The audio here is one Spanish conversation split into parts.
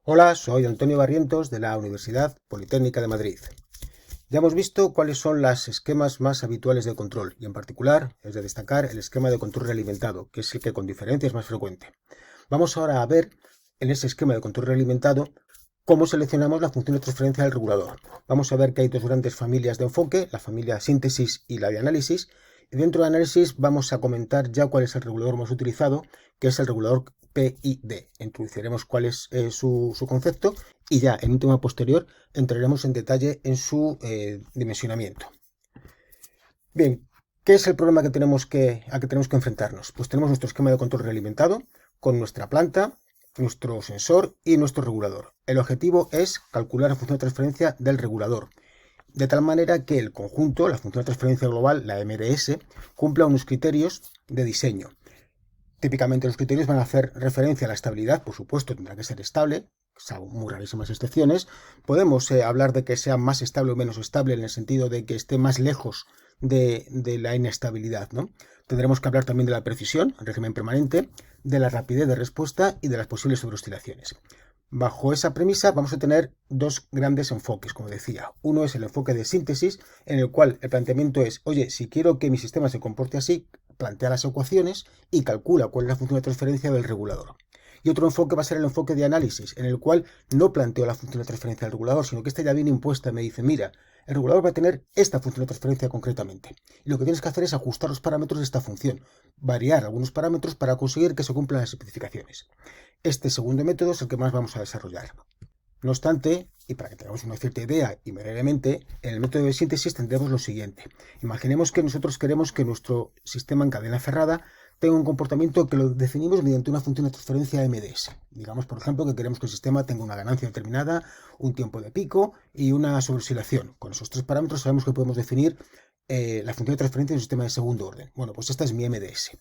Hola, soy Antonio Barrientos de la Universidad Politécnica de Madrid. Ya hemos visto cuáles son los esquemas más habituales de control y en particular es de destacar el esquema de control realimentado, que es el que con diferencia es más frecuente. Vamos ahora a ver en ese esquema de control realimentado cómo seleccionamos la función de transferencia del regulador. Vamos a ver que hay dos grandes familias de enfoque, la familia síntesis y la de análisis. Y dentro de análisis vamos a comentar ya cuál es el regulador más utilizado, que es el regulador PID. Introduciremos cuál es su concepto y ya en un tema posterior entraremos en detalle en su dimensionamiento. Bien, ¿qué es el problema que tenemos que enfrentarnos? Pues tenemos nuestro esquema de control realimentado con nuestra planta, nuestro sensor y nuestro regulador. El objetivo es calcular la función de transferencia del regulador, de tal manera que el conjunto, la función de transferencia global, la MDS, cumpla unos criterios de diseño. Típicamente los criterios van a hacer referencia a la estabilidad, por supuesto tendrá que ser estable, salvo muy rarísimas excepciones. Podemos hablar de que sea más estable o menos estable en el sentido de que esté más lejos de la inestabilidad, ¿no? Tendremos que hablar también de la precisión, en régimen permanente, de la rapidez de respuesta y de las posibles sobreoscilaciones. Bajo esa premisa vamos a tener dos grandes enfoques, como decía. Uno es el enfoque de síntesis, en el cual el planteamiento es, oye, si quiero que mi sistema se comporte así, plantea las ecuaciones y calcula cuál es la función de transferencia del regulador. Y otro enfoque va a ser el enfoque de análisis, en el cual no planteo la función de transferencia del regulador, sino que esta ya viene impuesta. Me dice, mira, el regulador va a tener esta función de transferencia concretamente. Y lo que tienes que hacer es ajustar los parámetros de esta función, variar algunos parámetros para conseguir que se cumplan las especificaciones. Este segundo método es el que más vamos a desarrollar. No obstante, y para que tengamos una cierta idea y brevemente, en el método de síntesis tendremos lo siguiente. Imaginemos que nosotros queremos que nuestro sistema en cadena cerrada tenga un comportamiento que lo definimos mediante una función de transferencia MDS. Digamos, por ejemplo, que queremos que el sistema tenga una ganancia determinada, un tiempo de pico y una sobreoscilación. Con esos tres parámetros sabemos que podemos definir la función de transferencia de un sistema de segundo orden. Bueno, pues esta es mi MDS.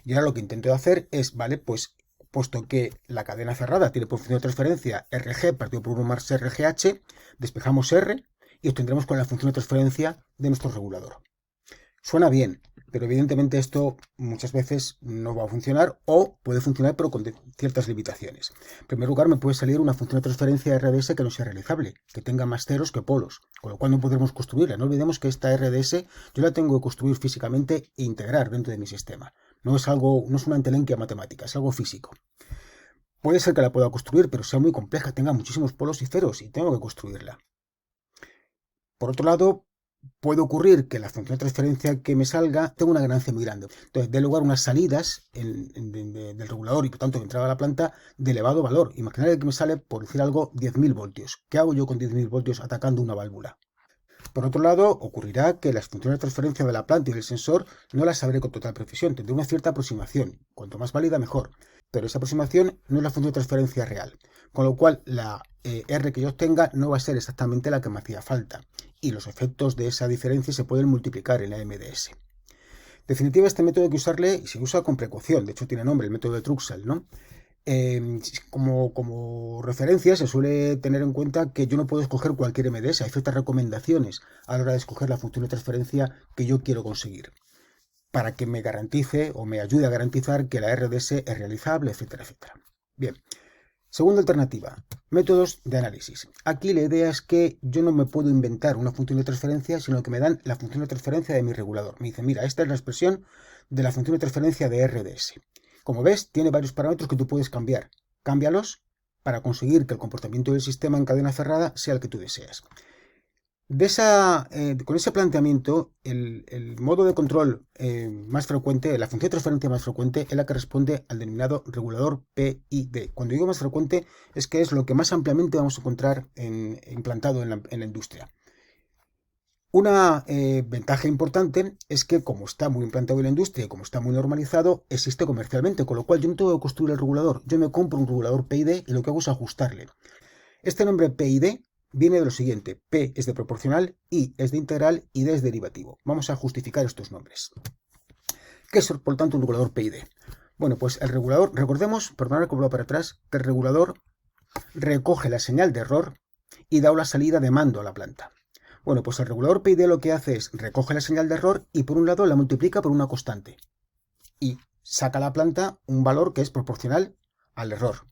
Y ahora lo que intento hacer es, vale, pues puesto que la cadena cerrada tiene por función de transferencia RG partido por 1 más RGH, despejamos R y obtendremos con la función de transferencia de nuestro regulador. Suena bien, pero evidentemente esto muchas veces no va a funcionar o puede funcionar pero con ciertas limitaciones. En primer lugar, me puede salir una función de transferencia RDS que no sea realizable, que tenga más ceros que polos, con lo cual no podremos construirla. No olvidemos que esta RDS yo la tengo que construir físicamente e integrar dentro de mi sistema. No es una entelequia matemática, es algo físico. Puede ser que la pueda construir, pero sea muy compleja, tenga muchísimos polos y ceros y tengo que construirla. Por otro lado, puede ocurrir que la función de transferencia que me salga tenga una ganancia muy grande. Entonces, dé lugar a unas salidas del regulador y por tanto de entrada a la planta de elevado valor. Imaginar que me sale, por decir algo, 10.000 voltios. ¿Qué hago yo con 10.000 voltios atacando una válvula? Por otro lado, ocurrirá que las funciones de transferencia de la planta y del sensor no las sabré con total precisión, tendré una cierta aproximación. Cuanto más válida, mejor. Pero esa aproximación no es la función de transferencia real. Con lo cual, la R que yo obtenga no va a ser exactamente la que me hacía falta. Y los efectos de esa diferencia se pueden multiplicar en la MDS. En definitiva, este método hay que usarle y se usa con precaución. De hecho, tiene nombre, el método de Truxell, ¿no? Como referencia se suele tener en cuenta que yo no puedo escoger cualquier MDS, hay ciertas recomendaciones a la hora de escoger la función de transferencia que yo quiero conseguir, para que me garantice o me ayude a garantizar que la RDS es realizable, etcétera, etcétera. Bien, segunda alternativa, métodos de análisis. Aquí la idea es que yo no me puedo inventar una función de transferencia, sino que me dan la función de transferencia de mi regulador. Me dicen, mira, esta es la expresión de la función de transferencia de RDS. Como ves, tiene varios parámetros que tú puedes cambiar. Cámbialos para conseguir que el comportamiento del sistema en cadena cerrada sea el que tú deseas. Con ese planteamiento, el modo de control más frecuente, la función de transferencia más frecuente, es la que responde al denominado regulador PID. Cuando digo más frecuente, es que es lo que más ampliamente vamos a encontrar implantado en la industria. Una ventaja importante es que como está muy implantado en la industria y como está muy normalizado, existe comercialmente, con lo cual yo no tengo que construir el regulador, yo me compro un regulador PID y lo que hago es ajustarle. Este nombre PID viene de lo siguiente: P es de proporcional, I es de integral y D es derivativo. Vamos a justificar estos nombres. ¿Qué es, por tanto, un regulador PID? Bueno, pues el regulador, recordemos, por no recobrar para atrás, que el regulador recoge la señal de error y da una salida de mando a la planta. Bueno, pues el regulador PID lo que hace es recoge la señal de error y por un lado la multiplica por una constante y saca a la planta un valor que es proporcional al error.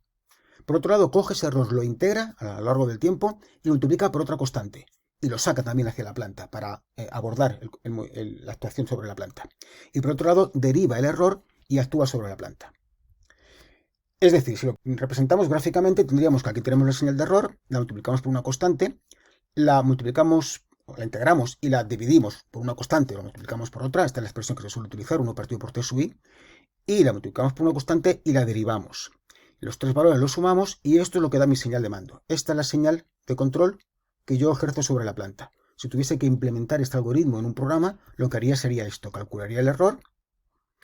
Por otro lado, coge ese error, lo integra a lo largo del tiempo y lo multiplica por otra constante. Y lo saca también hacia la planta para abordar la actuación sobre la planta. Y por otro lado, deriva el error y actúa sobre la planta. Es decir, si lo representamos gráficamente, tendríamos que aquí tenemos la señal de error, la multiplicamos por una constante, la multiplicamos, la integramos y la dividimos por una constante, o la multiplicamos por otra, esta es la expresión que se suele utilizar, 1 partido por t sub i, y la multiplicamos por una constante y la derivamos. Los tres valores los sumamos y esto es lo que da mi señal de mando. Esta es la señal de control que yo ejerzo sobre la planta. Si tuviese que implementar este algoritmo en un programa, lo que haría sería esto, calcularía el error,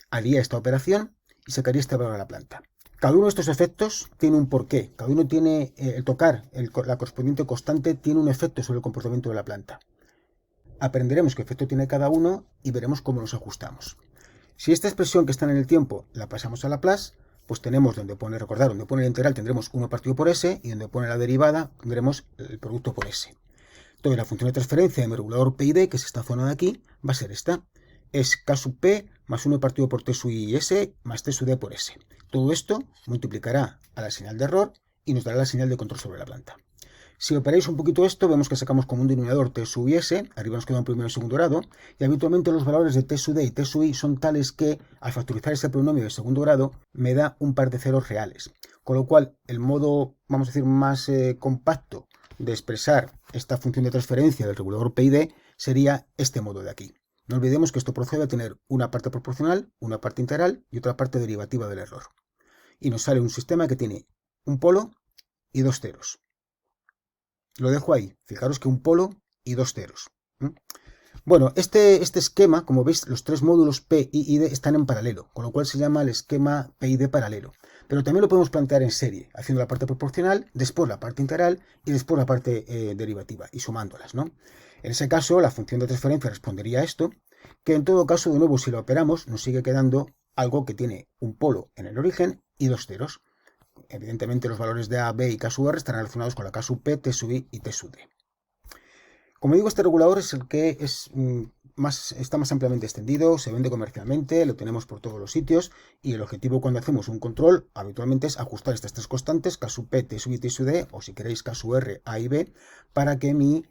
haría esta operación y sacaría este valor a la planta. Cada uno de estos efectos tiene un porqué. Cada uno tiene, el tocar la correspondiente constante tiene un efecto sobre el comportamiento de la planta. Aprenderemos qué efecto tiene cada uno y veremos cómo los ajustamos. Si esta expresión que está en el tiempo la pasamos a Laplace, pues tenemos donde pone, recordar, donde pone el integral tendremos 1 partido por s y donde pone la derivada tendremos el producto por s. Entonces la función de transferencia de mi regulador P y D, que es esta zona de aquí, va a ser esta. Es K sub P más 1 partido por T sub I S más T sub D por S. Todo esto multiplicará a la señal de error y nos dará la señal de control sobre la planta. Si operáis un poquito esto, vemos que sacamos como un denominador T sub I S, arriba nos queda un primer y segundo grado, y habitualmente los valores de T sub D y T sub I son tales que, al factorizar ese polinomio de segundo grado, me da un par de ceros reales. Con lo cual, el modo, vamos a decir, más compacto de expresar esta función de transferencia del regulador P y D sería este modo de aquí. No olvidemos que esto procede a tener una parte proporcional, una parte integral y otra parte derivativa del error. Y nos sale un sistema que tiene un polo y dos ceros. Lo dejo ahí. Fijaros que un polo y dos ceros. Bueno, este esquema, como veis, los tres módulos P, I y D están en paralelo, con lo cual se llama el esquema P y D paralelo. Pero también lo podemos plantear en serie, haciendo la parte proporcional, después la parte integral y después la parte derivativa, y sumándolas, ¿no? En ese caso, la función de transferencia respondería a esto, que en todo caso, de nuevo, si lo operamos, nos sigue quedando algo que tiene un polo en el origen y dos ceros. Evidentemente, los valores de A, B y K sub R están relacionados con la K sub P, T sub I y T sub D. Como digo, este regulador es el que está más ampliamente extendido, se vende comercialmente, lo tenemos por todos los sitios y el objetivo cuando hacemos un control habitualmente es ajustar estas tres constantes, K sub P, T sub I, T sub D, o si queréis K sub R, A y B, para que mi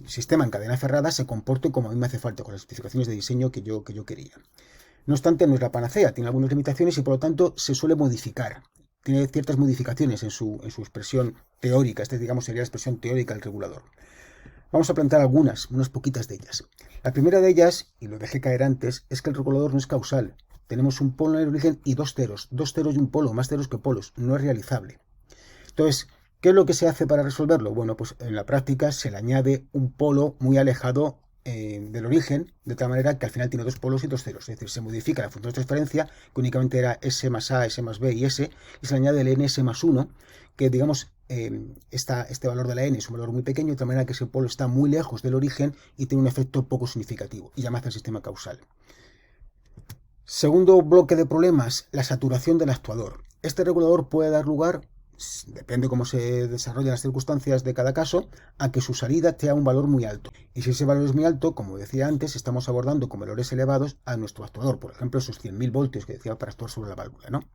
sistema en cadena cerrada se comporte como a mí me hace falta, con las especificaciones de diseño que yo quería. No obstante, no es la panacea, tiene algunas limitaciones y por lo tanto se suele modificar. Tiene ciertas modificaciones en su expresión teórica, esta digamos sería la expresión teórica del regulador. Vamos a plantear unas poquitas de ellas. La primera de ellas, y lo dejé caer antes, es que el regulador no es causal. Tenemos un polo en el origen y dos ceros y un polo, más ceros que polos, no es realizable. Entonces, ¿qué es lo que se hace para resolverlo? Bueno, pues en la práctica se le añade un polo muy alejado del origen, de tal manera que al final tiene dos polos y dos ceros. Es decir, se modifica la función de transferencia, que únicamente era S más A, S más B y S, y se le añade el ns más 1, que digamos, este valor de la n es un valor muy pequeño, de tal manera que ese polo está muy lejos del origen y tiene un efecto poco significativo, y llama al sistema causal. Segundo bloque de problemas, la saturación del actuador. Este regulador puede dar lugar, depende cómo se desarrollan las circunstancias de cada caso, a que su salida sea un valor muy alto. Y si ese valor es muy alto, como decía antes, estamos abordando con valores elevados a nuestro actuador. Por ejemplo, esos 100.000 voltios que decía para actuar sobre la válvula, ¿no?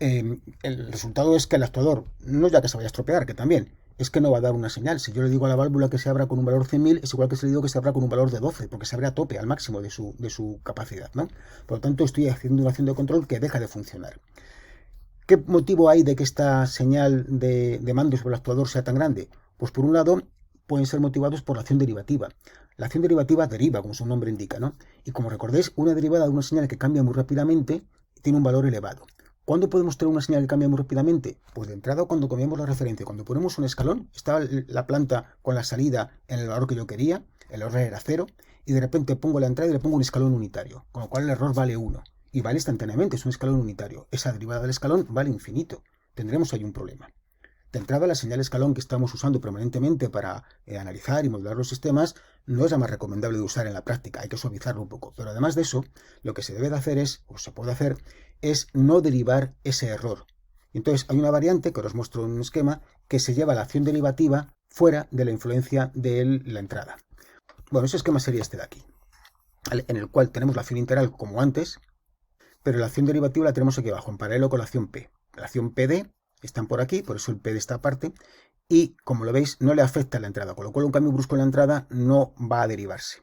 El resultado es que el actuador, no ya que se vaya a estropear, que también, es que no va a dar una señal. Si yo le digo a la válvula que se abra con un valor 100.000, es igual que si le digo que se abra con un valor de 12, porque se abre a tope, al máximo de su capacidad, ¿no? Por lo tanto, estoy haciendo una acción de control que deja de funcionar. ¿Qué motivo hay de que esta señal de mando sobre el actuador sea tan grande? Pues por un lado, pueden ser motivados por la acción derivativa. La acción derivativa deriva, como su nombre indica, ¿no? Y como recordéis, una derivada de una señal que cambia muy rápidamente tiene un valor elevado. ¿Cuándo podemos tener una señal que cambia muy rápidamente? Pues de entrada cuando cambiamos la referencia. Cuando ponemos un escalón, estaba la planta con la salida en el valor que yo quería, el error era 0, y de repente pongo la entrada y le pongo un escalón unitario, con lo cual el error vale 1. Y vale instantáneamente, es un escalón unitario. Esa derivada del escalón vale infinito. Tendremos ahí un problema. De entrada, la señal escalón que estamos usando permanentemente para analizar y modelar los sistemas no es la más recomendable de usar en la práctica, hay que suavizarlo un poco. Pero además de eso, lo que se debe de hacer o se puede hacer, es no derivar ese error. Entonces, hay una variante, que os muestro en un esquema, que se lleva la acción derivativa fuera de la influencia de la entrada. Bueno, ese esquema sería este de aquí, en el cual tenemos la acción integral como antes, pero la acción derivativa la tenemos aquí abajo, en paralelo con la acción P. La acción PD están por aquí, por eso el P de esta parte, y como lo veis no le afecta a la entrada, con lo cual un cambio brusco en la entrada no va a derivarse.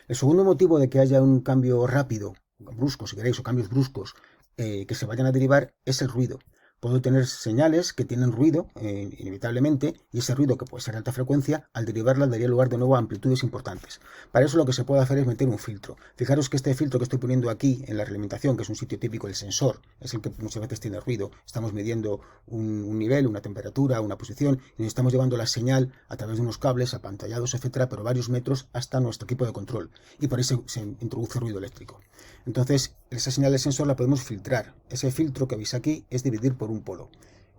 El segundo motivo de que haya un cambio rápido, brusco si queréis, o cambios bruscos que se vayan a derivar es el ruido. Puedo tener señales que tienen ruido, inevitablemente, y ese ruido, que puede ser de alta frecuencia, al derivarla daría lugar de nuevo a amplitudes importantes. Para eso lo que se puede hacer es meter un filtro. Fijaros que este filtro que estoy poniendo aquí en la realimentación, que es un sitio típico del sensor, es el que muchas veces tiene ruido. Estamos midiendo un nivel, una temperatura, una posición, y estamos llevando la señal a través de unos cables apantallados, etcétera, pero varios metros hasta nuestro equipo de control. Y por eso se introduce ruido eléctrico. Entonces, esa señal del sensor la podemos filtrar. Ese filtro que veis aquí es dividir por un polo.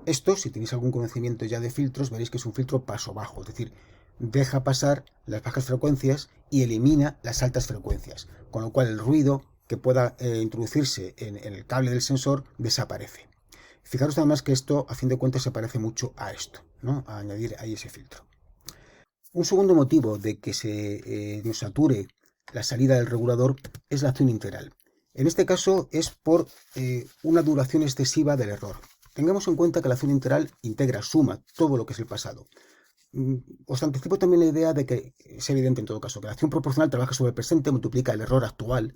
Esto, si tenéis algún conocimiento ya de filtros, veréis que es un filtro paso bajo, es decir, deja pasar las bajas frecuencias y elimina las altas frecuencias, con lo cual el ruido que pueda introducirse en el cable del sensor desaparece. Fijaros además que esto, a fin de cuentas, se parece mucho a esto, ¿no? A añadir ahí ese filtro. Un segundo motivo de que se nos sature la salida del regulador es la acción integral. En este caso es por una duración excesiva del error. Tengamos en cuenta que la acción integral integra, suma todo lo que es el pasado. Os anticipo también la idea de que es evidente en todo caso que la acción proporcional trabaja sobre el presente, multiplica el error actual.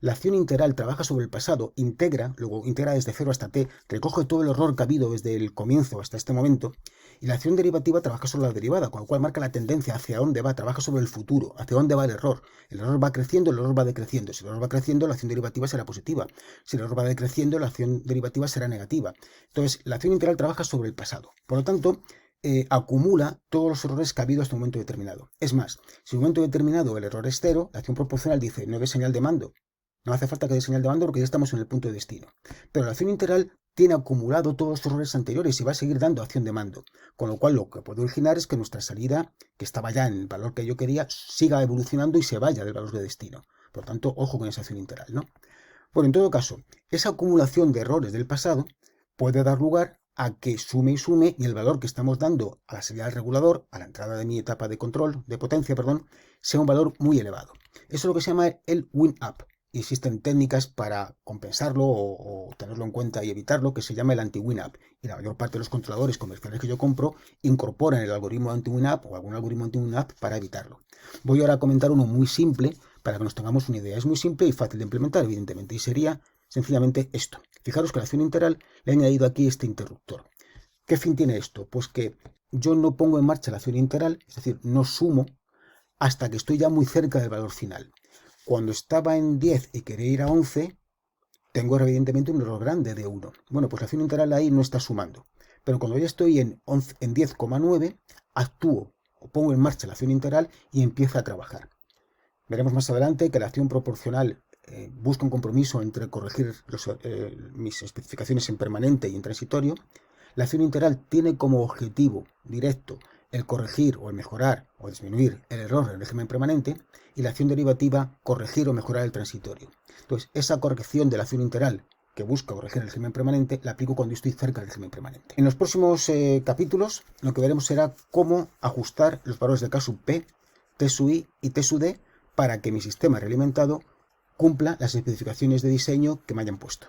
La acción integral trabaja sobre el pasado, integra, luego integra desde 0 hasta t, recoge todo el error que ha habido desde el comienzo hasta este momento, y la acción derivativa trabaja sobre la derivada, con lo cual marca la tendencia hacia dónde va, trabaja sobre el futuro, hacia dónde va el error. El error va creciendo, el error va decreciendo. Si el error va creciendo, la acción derivativa será positiva. Si el error va decreciendo, la acción derivativa será negativa. Entonces, la acción integral trabaja sobre el pasado. Por lo tanto, acumula todos los errores que ha habido hasta un momento determinado. Es más, si en un momento determinado el error es 0, la acción proporcional dice no ve señal de mando. No hace falta que dé señal de mando porque ya estamos en el punto de destino. Pero la acción integral tiene acumulado todos los errores anteriores y va a seguir dando acción de mando. Con lo cual lo que puede originar es que nuestra salida, que estaba ya en el valor que yo quería, siga evolucionando y se vaya del valor de destino. Por tanto, ojo con esa acción integral, ¿no? Bueno, en todo caso, esa acumulación de errores del pasado puede dar lugar a que sume y el valor que estamos dando a la salida del regulador, a la entrada de mi etapa de control, de potencia, perdón, sea un valor muy elevado. Eso es lo que se llama el win-up. Y existen técnicas para compensarlo o tenerlo en cuenta y evitarlo, que se llama el anti-win-up. Y la mayor parte de los controladores comerciales que yo compro incorporan el algoritmo anti-win-up o algún algoritmo anti-win-up para evitarlo. Voy ahora a comentar uno muy simple para que nos tengamos una idea. Es muy simple y fácil de implementar, evidentemente, y sería sencillamente esto. Fijaros que a la acción integral le he añadido aquí este interruptor. ¿Qué fin tiene esto? Pues que yo no pongo en marcha la acción integral, es decir, no sumo hasta que estoy ya muy cerca del valor final. Cuando estaba en 10 y quería ir a 11, tengo evidentemente un error grande de 1. Bueno, pues la acción integral ahí no está sumando. Pero cuando ya estoy en 10,9, actúo o pongo en marcha la acción integral y empieza a trabajar. Veremos más adelante que la acción proporcional busca un compromiso entre corregir mis especificaciones en permanente y en transitorio. La acción integral tiene como objetivo directo el corregir o el mejorar o disminuir el error en el régimen permanente, y la acción derivativa corregir o mejorar el transitorio. Entonces, esa corrección de la acción integral que busca corregir el régimen permanente la aplico cuando estoy cerca del régimen permanente. En los próximos capítulos lo que veremos será cómo ajustar los valores de K sub P, T sub I y T sub D para que mi sistema realimentado cumpla las especificaciones de diseño que me hayan puesto.